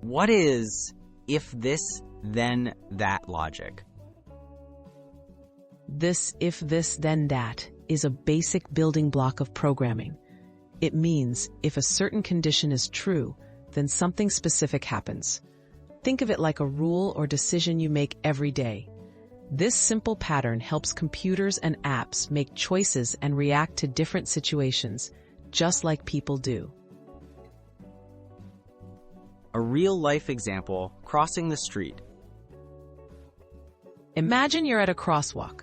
What is if this, then that logic? This if this, then that is a basic building block of programming. It means if a certain condition is true, then something specific happens. Think of it like a rule or decision you make every day. This simple pattern helps computers and apps make choices and react to different situations, just like people do. A real-life example, crossing the street. Imagine you're at a crosswalk.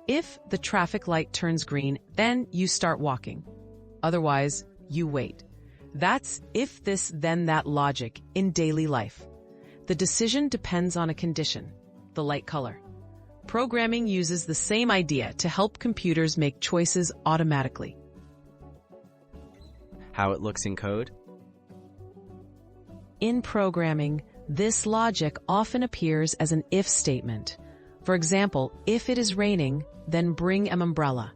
If the traffic light turns green, then you start walking. Otherwise, you wait. That's if this, then that logic in daily life. The decision depends on a condition, the light color. Programming uses the same idea to help computers make choices automatically. How it looks in code? In programming, this logic often appears as an if statement. For example, if it is raining, then bring an umbrella.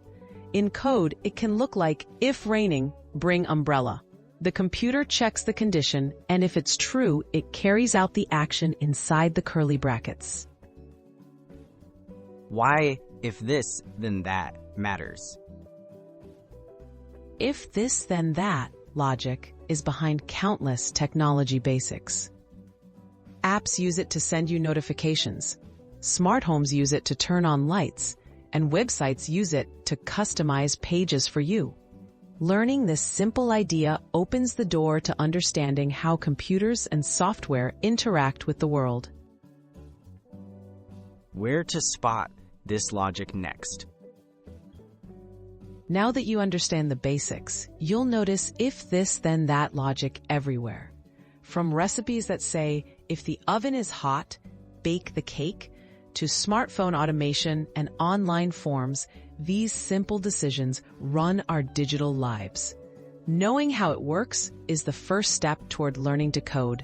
In code, it can look like, if raining, bring umbrella. The computer checks the condition, and if it's true, it carries out the action inside the curly brackets. Why, if this, then that matters? If this, then that logic is behind countless technology basics. Apps use it to send you notifications. Smart homes use it to turn on lights, and websites use it to customize pages for you. Learning this simple idea opens the door to understanding how computers and software interact with the world. Where to spot this logic next? Now that you understand the basics, you'll notice if this, then that logic everywhere. From recipes that say, if the oven is hot, bake the cake, to smartphone automation and online forms, these simple decisions run our digital lives. Knowing how it works is the first step toward learning to code.